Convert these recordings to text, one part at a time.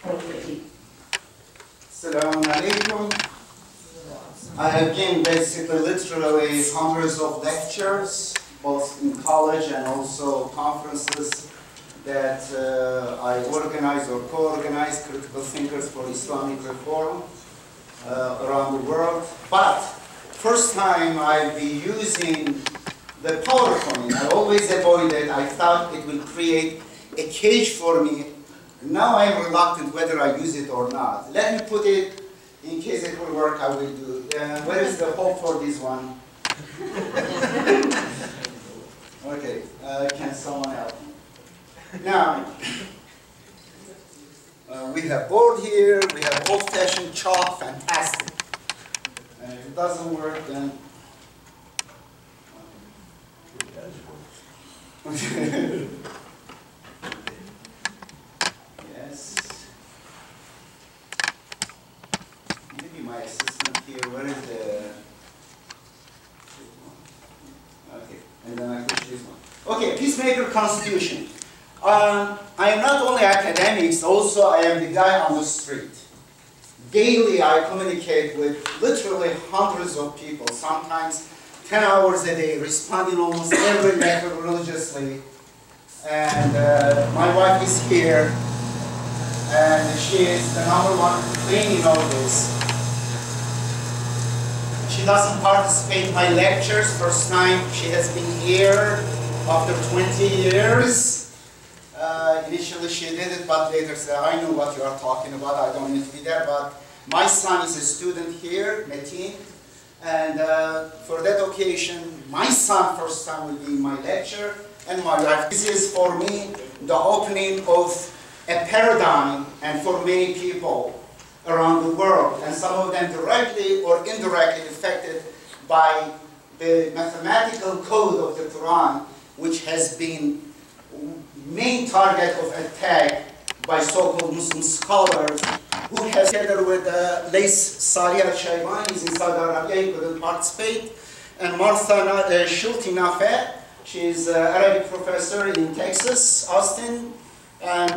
Assalamu alaikum. I have given basically literally hundreds of lectures, both in college and also conferences that I organize or co-organize, Critical Thinkers for Islamic Reform around the world. But first time I'll be using the PowerPoint. I always avoid it. I thought it will create a cage for me. Now I'm reluctant whether I use it or not. Let me put it, in case it will work, I will do. Where is the hope for this one? Okay, can someone help? Now, we have board here, we have old-fashioned chalk, fantastic. And if it doesn't work, then... Yes. Maybe my assistant here, where is the... Okay, and then I push this one. Okay, Peacemaker Constitution. I am not only academics, also I am the guy on the street. Daily I communicate with literally hundreds of people, sometimes 10 hours a day, responding almost every letter religiously. And my wife is here, and she is the #1 complaining of this. She doesn't participate in my lectures. First time she has been here after 20 years. Initially she did it, but later said, I know what you are talking about, I don't need to be there. But my son is a student here, Metin, and for that occasion, my son first time will be in my lecture, and my wife. This is for me the opening of a paradigm, and for many people around the world, and some of them directly or indirectly affected by the mathematical code of the Quran, which has been main target of attack by so-called Muslim scholars who have, together with Lace Salih al-Shaybani, is in Saudi Arabia, he couldn't participate, and Martha Schulte-Nafe, she's an Arabic professor in Texas, Austin, and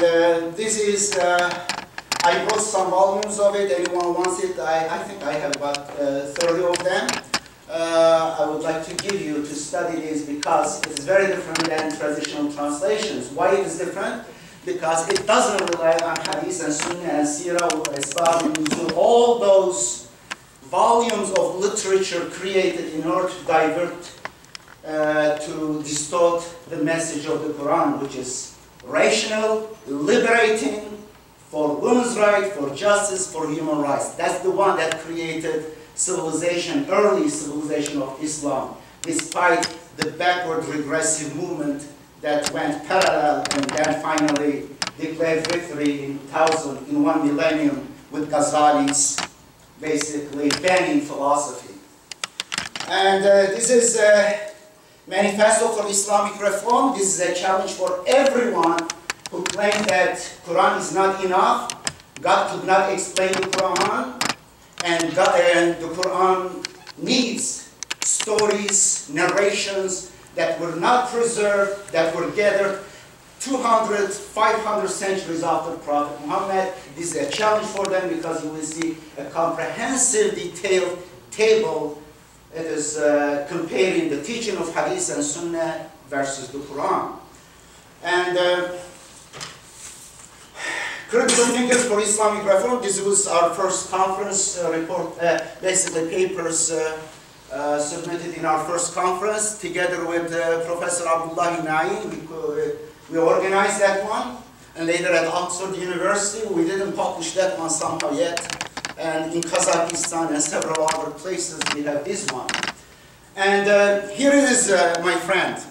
this is, I brought some volumes of it, anyone wants it, I think I have about 30 of them. I would like to give you to study this because it is very different than traditional translations. Why it is different? Because it doesn't rely on Hadith and Sunnah and Sirah or Isbab and Nuzul, all those volumes of literature created in order to divert, to distort the message of the Quran, which is rational, liberating, for women's rights, for justice, for human rights. That's the one that created civilization, early civilization of Islam, despite the backward regressive movement that went parallel and then finally declared victory in 1 millennium with Ghazali's basically banning philosophy. And this is a manifesto for Islamic reform. This is a challenge for everyone who claims that Quran is not enough, God could not explain the Quran, and the Quran needs stories, narrations that were not preserved, that were gathered 200, 500 centuries after Prophet Muhammad. This is a challenge for them because you will see a comprehensive, detailed table that is comparing the teaching of Hadith and Sunnah versus the Quran. And Critical Thinkers for Islamic Reform, this was our first conference report, basically papers submitted in our first conference together with Professor Abdullah Naim. We organized that one, and later at Oxford University, we didn't publish that one somehow yet, and in Kazakhstan and several other places we have this one. And here it is, my friend,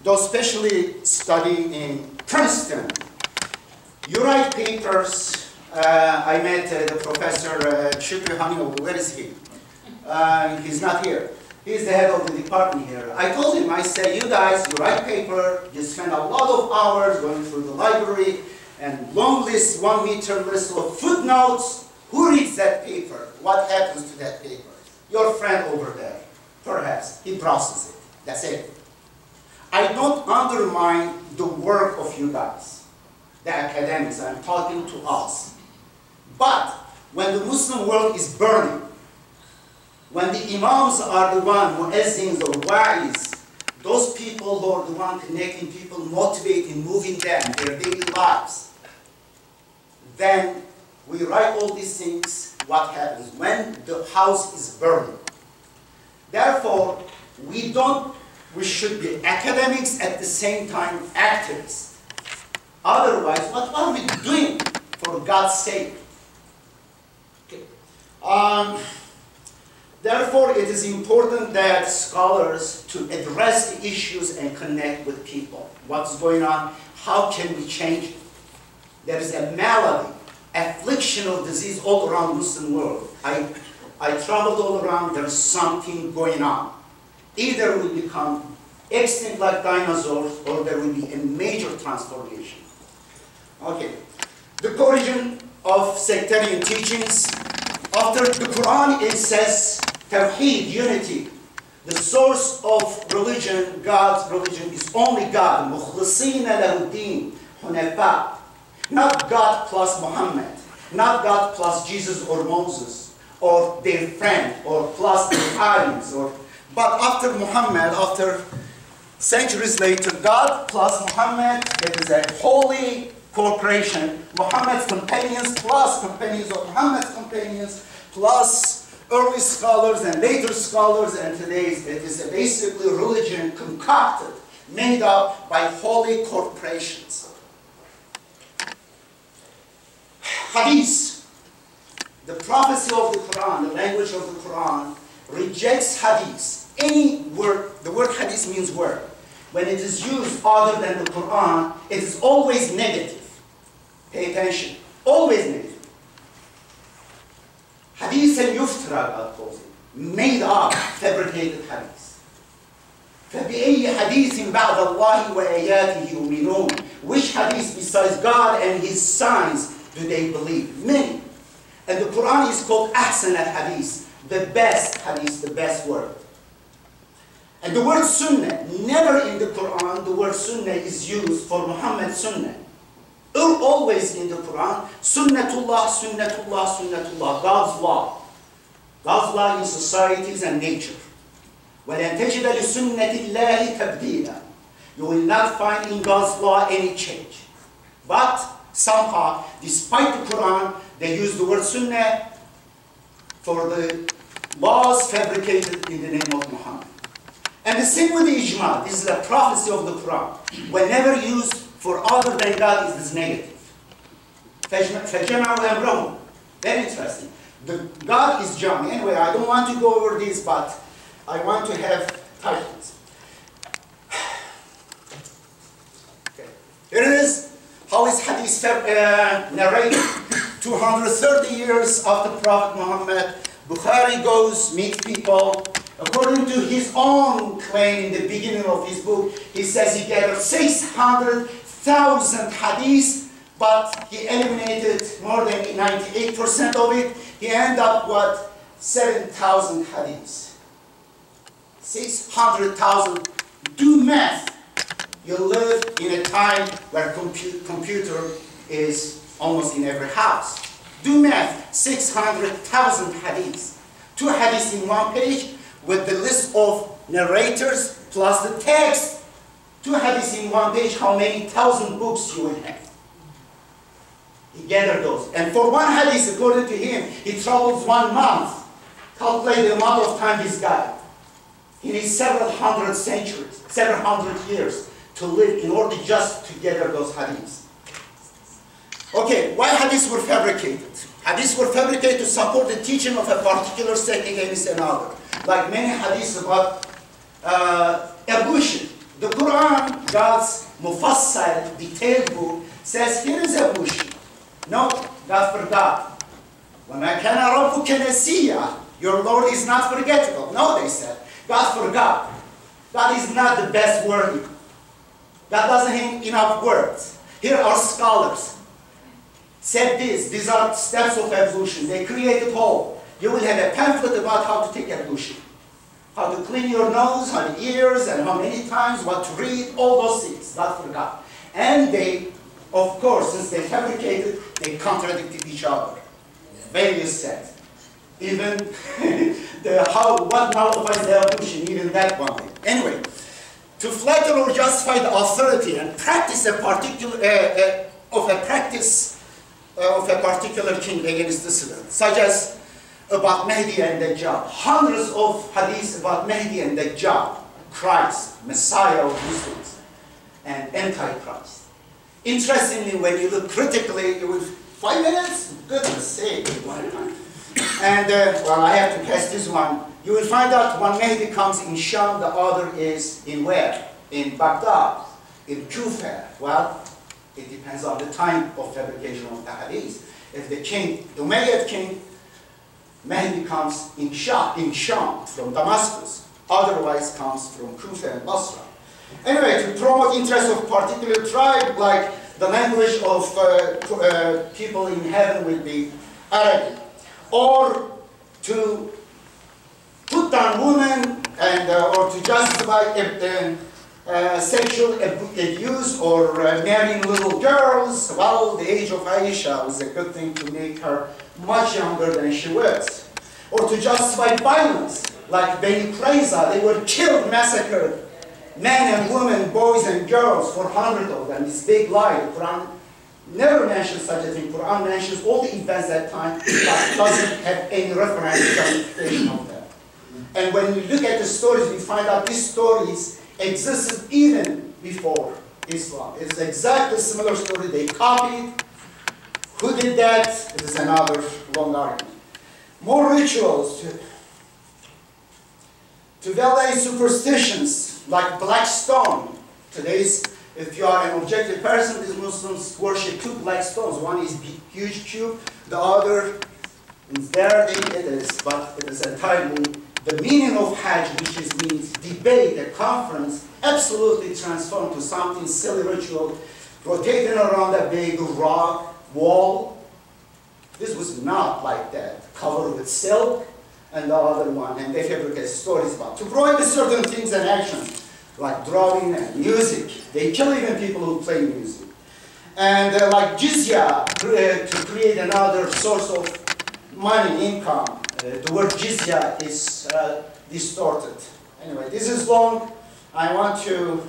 those specially studying in Princeton. You write papers. I met the professor Shukri Hanioğlu. Where is he? He's not here. He's the head of the department here. I told him, I said, you guys, you write paper, you spend a lot of hours going through the library, and long list, 1 meter list of footnotes. Who reads that paper? What happens to that paper? Your friend over there. Perhaps. He browses it. That's it. I don't undermine the work of you guys, the academics. I'm talking to us. But when the Muslim world is burning, when the imams are the one, muezzins or wa'is, those people who are the one connecting people, motivating, moving them, their daily lives, then we write all these things, what happens when the house is burning. Therefore, we should be academics at the same time activists. Otherwise, what are we doing for God's sake? Okay. Therefore, it is important that scholars to address the issues and connect with people. What's going on? How can we change it? There is a malady, afflictional disease all around the Muslim world. I traveled all around, there's something going on. Either we become extinct like dinosaurs, or there will be a major transformation. Okay, the origin of sectarian teachings. After the Quran, it says Tawheed, unity. The source of religion, God's religion, is only God. Mukhlisina lahu din, hunafa. Not God plus Muhammad. Not God plus Jesus or Moses, or their friend, or plus their aliens. But after Muhammad, after centuries later, God plus Muhammad, it is a holy corporation. Muhammad's companions plus companions of Muhammad's companions, plus early scholars and later scholars, and today it is basically a religion concocted, made up by holy corporations. Hadith, the prophecy of the Quran, the language of the Quran, rejects hadith. Any word, the word hadith means word. When it is used other than the Quran, it is always negative. Pay attention. Always negative. Hadith al-yuftara, God calls it. Made up, fabricated hadith. فَبِأَيِّ حَدِيثٍ بَعْدَ اللَّهِ وَآيَاتِهِ يُؤْمِنُونَ. Which hadith besides God and His signs do they believe? Many. And the Quran is called Ahsan al-Hadith, the best hadith, the best word. And the word Sunnah, never in the Quran the word Sunnah is used for Muhammad's Sunnah. Always in the Quran, Sunnatullah, Sunnatullah, Sunnatullah, God's law. God's law in societies and nature. وَلَنْ تَجِدَ لِسُنَّةِ اللَّهِ تَبْدِيلًا. You will not find in God's law any change. But somehow, despite the Quran, they use the word Sunnah for the laws fabricated in the name of Muhammad. And the same with the Ijma. This is a prophecy of the Quran. Whenever used for other than God, it is negative. فَجَمَعُوا أَمْرَهُمْ. Very interesting. The God is Jami. Anyway, I don't want to go over this, but I want to have titles. Okay. Here it is. How is Hadith narrated? 230 years after Prophet Muhammad, Bukhari goes, meets people. According to his own claim in the beginning of his book, he says he gathered 600,000 hadiths, but he eliminated more than 98% of it. He ended up with 7,000 hadiths. 600,000. Do math. You live in a time where computer is almost in every house. Do math. 600,000 hadiths. 2 hadiths in 1 page, with the list of narrators plus the text. 2 hadiths in 1 page, how many thousand books you will have. He gathered those. And for 1 hadith, according to him, he travels 1 month. Calculate the amount of time this guy. He needs several hundred centuries, several hundred years to live in order just to gather those hadiths. Okay, why hadiths were fabricated? Hadiths were fabricated to support the teaching of a particular sect against another. Like many hadiths about abortion. The Quran, God's mufassal, detailed book, says here is abortion. No, God forgot. وَمَا كَانَ رَبُّكَ نَسِيًّا. Your Lord is not forgetful. No, they said. God forgot. God is not the best word. God doesn't have enough words. Here are scholars. Said this. These are steps of evolution. They created whole. You will have a pamphlet about how to take evolution. How to clean your nose, how the ears, and how many times, what to read, all those things. God forgot. And they, of course, since they fabricated, they contradicted each other. very sad. Even what nullifies the evolution, even that one day. Anyway, to flatter or justify the authority and practice a particular of a particular king against dissident, such as about Mahdi and Dajjal. Hundreds of hadiths about Mahdi and Dajjal, Christ, Messiah of Muslims, and Antichrist. Interestingly, when you look critically, you will 5 minutes? Goodness sake, and well, I have to pass this one. You will find out one Mahdi comes in Sham, the other is in where? In Baghdad, in Kufa. Well, it depends on the time of fabrication of the hadith. If the king, the Umayyad king, Mahdi comes in Sham from Damascus, otherwise comes from Kufa and Basra. Anyway, to promote interests of particular tribe, like the language of people in heaven will be Arabic, or to put down women and or to justify sexual abuse or marrying little girls. Well, the age of Aisha was a good thing to make her much younger than she was. Or to justify violence, like Bani Qurayza, they were killed, massacred, men and women, boys and girls, 400 of them. This big lie. The Quran never mentions such a thing. The Quran mentions all the events at that time, but doesn't have any reference to justification of them. And when we look at the stories, we find out these stories existed even before Islam. It's exactly a similar story. They copied. Who did that? It is another long argument. More rituals to validate superstitions like black stone. Today's, if you are an objective person, these Muslims worship 2 black stones. One is big, huge cube, the other is there, it is, but it is entirely the meaning of Hajj, which means debate, a conference, absolutely transformed to something silly ritual, rotating around a big rock wall. This was not like that, covered with silk, and the other one, and they fabricate stories about. To prohibit certain things and actions, like drawing and music. They kill even people who play music. And like jizya, to create another source of money, income. The word jizya is distorted. Anyway, this is long. I want to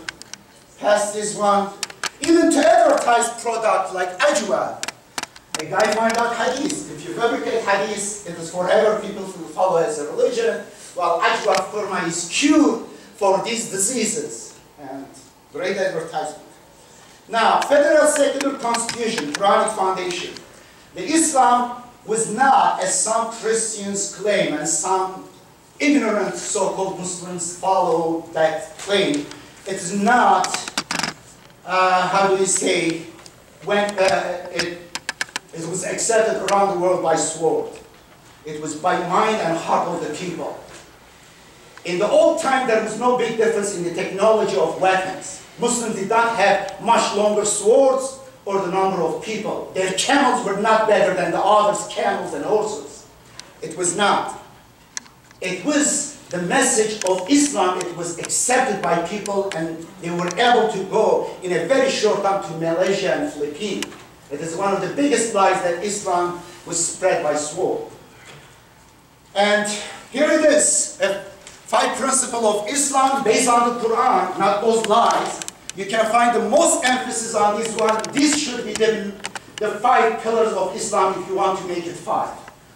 pass this one. Even to advertise product like ajwa. A guy find out hadith. If you fabricate hadith, it is forever people will follow as a religion. While ajwa forma is cure for these diseases. And great advertisement. Now, federal secular constitution, Quranic foundation. The Islam was not, as some Christians claim, and some ignorant so-called Muslims follow that claim. It is not, how do we say, when it was accepted around the world by sword. It was by mind and heart of the people. In the old time, there was no big difference in the technology of weapons. Muslims did not have much longer swords or the number of people. Their camels were not better than the others' camels and horses. It was not. It was the message of Islam. It was accepted by people, and they were able to go in a very short time to Malaysia and Philippines. It is one of the biggest lies that Islam was spread by sword. And here it is, a 5 principles of Islam based on the Quran, not those lies. You can find the most emphasis on this one. This should be the 5 pillars of Islam if you want to make it 5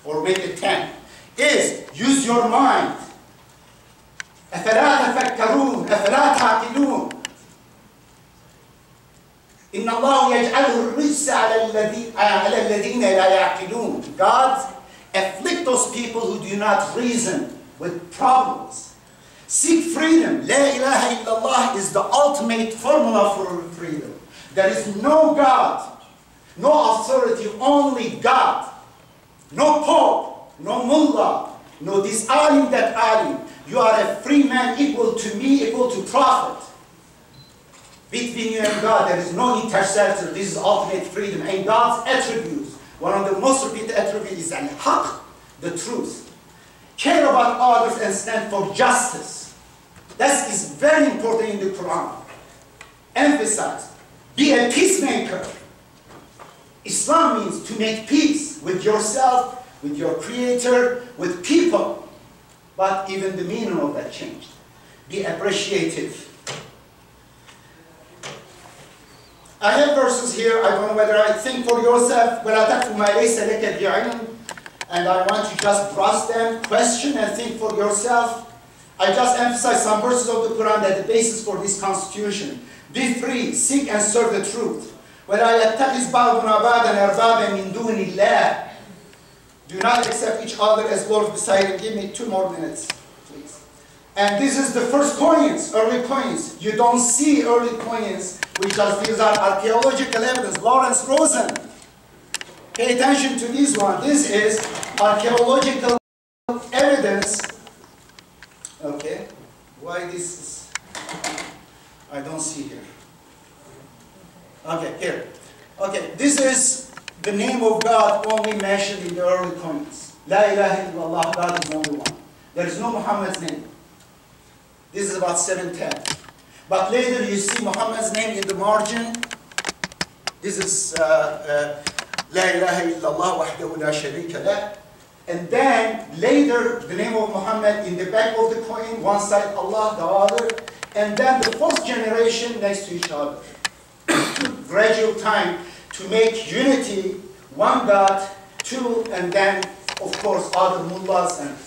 or make it 10. Is use your mind. أَفَلَا تَفَكَّرُونَ أَفَلَا تَعْقِلُونَ إِنَّ اللَّهُ يَجْعَلُهُ الرِّجْسَ عَلَى الَّذِينَ لَا يَعْقِلُونَ. God afflict those people who do not reason with problems. Seek freedom. La ilaha illallah is the ultimate formula for freedom. There is no God, no authority, only God. No pope, no mullah, no this alim, that alim. You are a free man equal to me, equal to prophet. Between you and God, there is no intercessor. This is ultimate freedom. And God's attributes, one of the most repeated attributes is al-haq, the truth. Care about others and stand for justice. That is very important in the Quran. Emphasize. Be a peacemaker. Islam means to make peace with yourself, with your creator, with people. But even the meaning of that changed. Be appreciative. I have verses here. I don't know whether I think for yourself. And I want you to just browse them, question and think for yourself. I just emphasize some verses of the Quran that the basis for this constitution. Be free, seek and serve the truth. Do not accept each other as Lord beside him. Give me 2 more minutes, please. And this is the first coins, early coins. You don't see early coins, which these are archaeological evidence. Lawrence Rosen. Pay attention to this one. This is archaeological evidence. Okay. Why this is... I don't see here. Okay, here. Okay, this is the name of God only mentioned in the early coins. La ilaha illallah, God is only one. There is no Muhammad's name. This is about 710. But later you see Muhammad's name in the margin. This is La ilaha illallah wahdahu la sharika lah. And then later the name of Muhammad in the back of the coin, one side Allah, the other. And then the fourth generation next to each other. Gradual time to make unity, one God, two, and then, of course, other mullahs and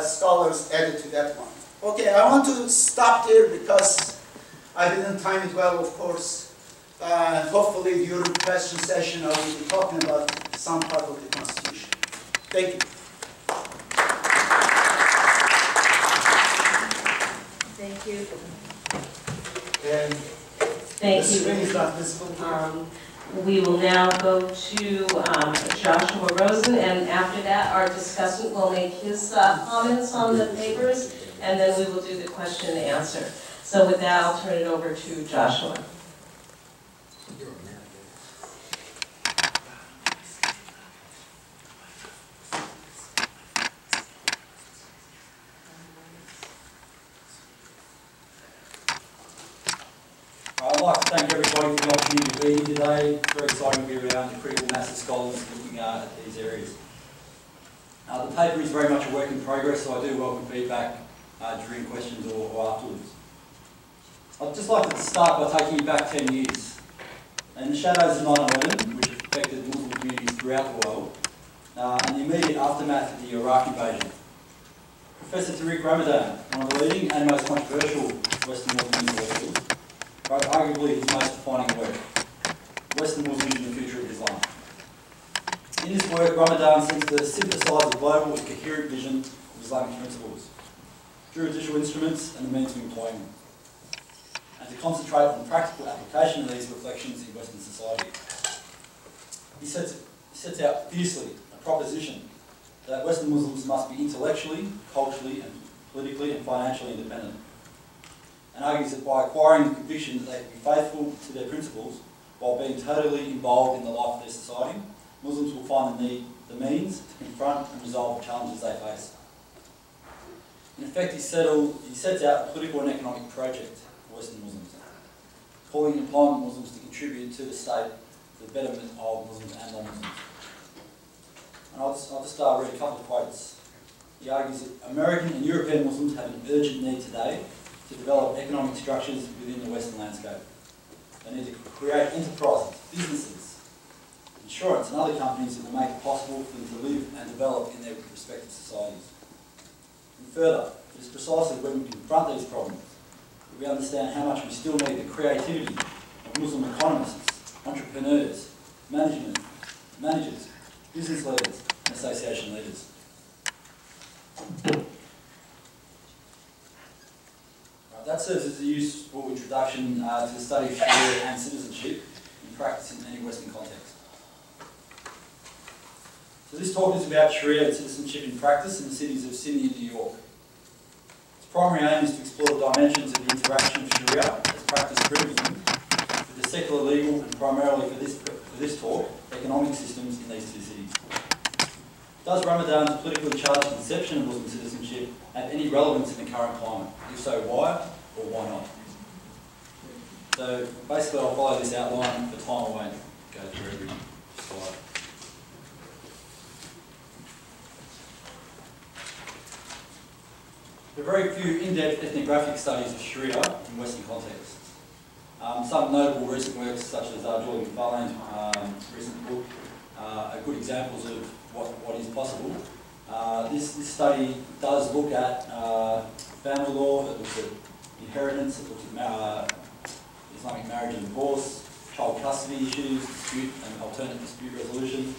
scholars added to that one. Okay, I want to stop there because I didn't time it well, of course. Hopefully, during the question session, I will be talking about some part of the Constitution. Thank you. Thank you. And Thank the you. screen is not visible here. We will now go to Joshua Rosen, and after that, our discussant will make his comments on the papers, and then we will do the question and answer. So with that, I'll turn it over to Joshua. I'd like to thank everybody for the opportunity to be here today. It's very exciting to be around the critical mass of scholars looking at these areas. The paper is very much a work in progress, so I do welcome feedback during questions or afterwards. I'd just like to start by taking you back 10 years. In the shadows of 9/11, which affected Muslim communities throughout the world, and the immediate aftermath of the Iraq invasion, Professor Tariq Ramadan, one of the leading and most controversial Western Muslim intellectuals, wrote arguably his most defining work, Western Muslims and the Future of Islam. In this work, Ramadan seeks to synthesise a global and coherent vision of Islamic principles, juridical instruments and the means of employment, and to concentrate on the practical application of these reflections in Western society. He sets out fiercely a proposition that Western Muslims must be intellectually, culturally, and politically and financially independent, and argues that by acquiring the conviction that they can be faithful to their principles while being totally involved in the life of their society, Muslims will find the means to confront and resolve the challenges they face. In effect, he sets out a political and economic project for Western Muslims, calling upon Muslims to contribute to the state for the betterment of Muslims and non-Muslims. And I'll just read a couple of quotes. He argues that American and European Muslims have an urgent need today to develop economic structures within the Western landscape. They need to create enterprises, businesses, insurance and other companies that will make it possible for them to live and develop in their respective societies. And further, it is precisely when we confront these problems that we understand how much we still need the creativity of Muslim economists, entrepreneurs, managers, business leaders and association leaders. That serves as a useful introduction to the study of Sharia and citizenship in practice in any Western context. So this talk is about Sharia and citizenship in practice in the cities of Sydney and New York. Its primary aim is to explore the dimensions of the interaction of Sharia as practiced previously with the secular, legal and primarily for this talk, economic systems in these two cities. Does Ramadan's politically charged conception of Muslim citizenship have any relevance in the current climate? If so, why or why not? So basically I'll follow this outline for time. I won't go through every slide. There are very few in-depth ethnographic studies of Sharia in Western contexts. Some notable recent works, such as Julie McFarlane's recent book, are good examples of what is possible. This study does look at family law, it looks at inheritance, it looks at Islamic marriage and divorce, child custody issues, dispute and alternate dispute resolution.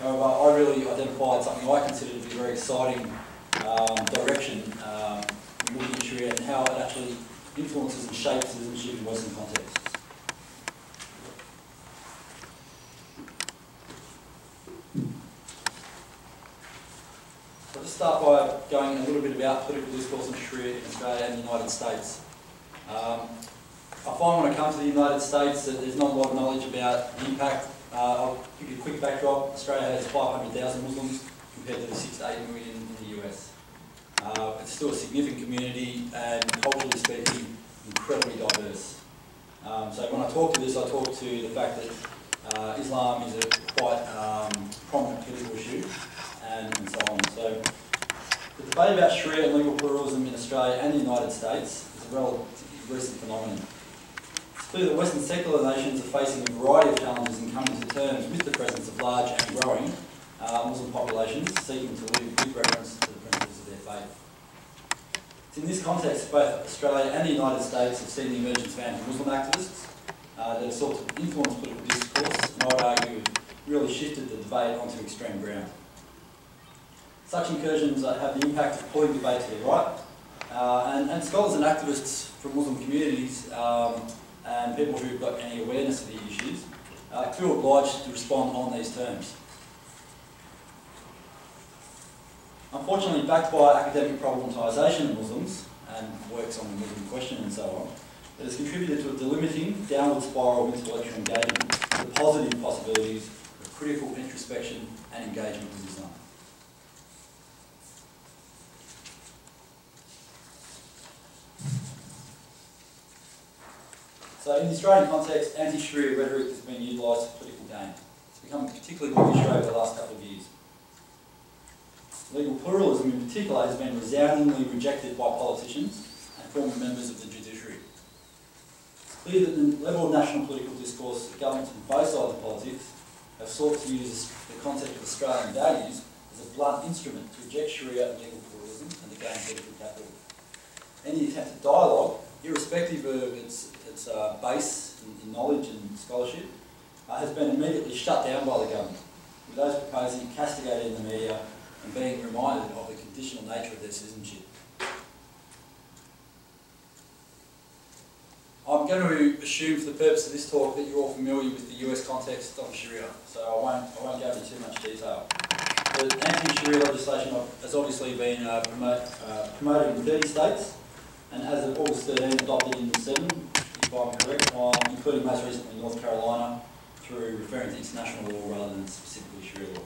However, I really identified something I consider to be a very exciting direction in looking at Sharia and how it actually influences and shapes citizenship in Western contexts. I'll just start by going a little bit about political discourse and Sharia in Australia and the United States. I find when I come to the United States that there's not a lot of knowledge about the impact. I'll give you a quick backdrop. Australia has 500,000 Muslims compared to the 6 to 8 million in the US. It's still a significant community and culturally speaking, incredibly diverse. So when I talk to this, I talk to the fact that Islam is a quite prominent political issue and so on. So the debate about Sharia and legal pluralism in Australia and the United States is a relatively recent phenomenon. It's clear that Western secular nations are facing a variety of challenges in coming to terms with the presence of large and growing Muslim populations seeking to live with reference to the principles of their faith. It's in this context both Australia and the United States have seen the emergence of anti-Muslim activists that have sought to influence political discourse, and I would argue have really shifted the debate onto extreme ground. Such incursions have the impact of pulling debate to the right, and scholars and activists from Muslim communities and people who've got any awareness of the issues feel obliged to respond on these terms. Unfortunately, backed by academic problematisation of Muslims and works on the Muslim question and so on, it has contributed to a delimiting downward spiral of intellectual engagement with the positive possibilities of critical introspection and engagement with Islam. So in the Australian context, anti-Sharia rhetoric has been utilised for political gain. It's become a particularly big issue over the last couple of years. Legal pluralism in particular has been resoundingly rejected by politicians and former members of the judiciary. It's clear that the level of national political discourse that governments from both sides of politics have sought to use the concept of Australian values as a blunt instrument to reject Sharia and legal pluralism and to gain political capital. Any attempt at dialogue, irrespective of its base in knowledge and scholarship, has been immediately shut down by the government, with those proposing castigated in the media and being reminded of the conditional nature of their citizenship. I'm going to assume for the purpose of this talk that you're all familiar with the US context of Sharia, so I won't go into too much detail. But anti-Sharia legislation has obviously been promoted in 30 states, and as of August 13 adopted in 7, if I'm correct, including most recently North Carolina, through referring to international law rather than specifically Sharia law.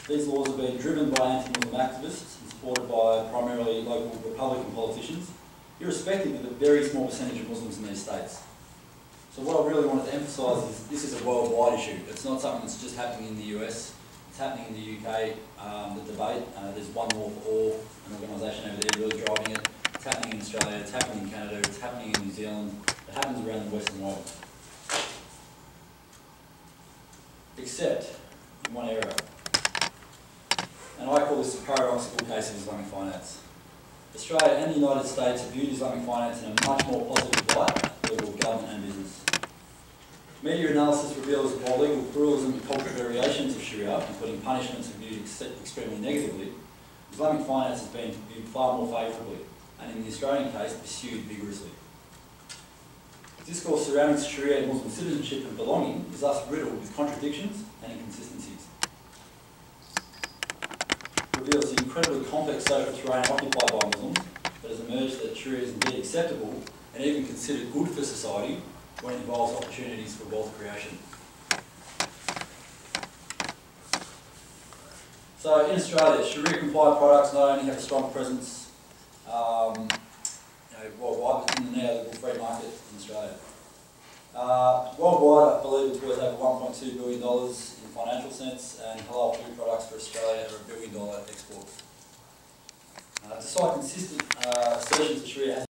These laws have been driven by anti-Muslim activists and supported by primarily local Republican politicians, irrespective of the very small percentage of Muslims in these states. So what I really wanted to emphasise is this is a worldwide issue. It's not something that's just happening in the US, it's happening in the UK, the debate. There's One Law for All, an organisation over there really driving it. It's happening in Australia, it's happening in Canada, it's happening in New Zealand, it happens around the Western world. Except in one area. And I call this the paradoxical case of Islamic finance. Australia and the United States have viewed Islamic finance in a much more positive light than legal government and business. Media analysis reveals that while legal pluralism and cultural variations of Sharia, including punishments, are viewed extremely negatively, Islamic finance has been viewed far more favourably, and in the Australian case, pursued vigorously. Discourse surrounding Sharia and Muslim citizenship and belonging is thus riddled with contradictions and inconsistencies. Reveals the incredibly complex social terrain occupied by Muslims that has emerged that Sharia is indeed acceptable and even considered good for society when it involves opportunities for wealth creation. So in Australia, Sharia compliant products not only have a strong presence worldwide, but in the now legal free market in Australia. Worldwide, I believe it's worth over $1.2 billion in financial sense, and halal food products for Australia are $1 billion export. To cite consistent assertions, the Sharia has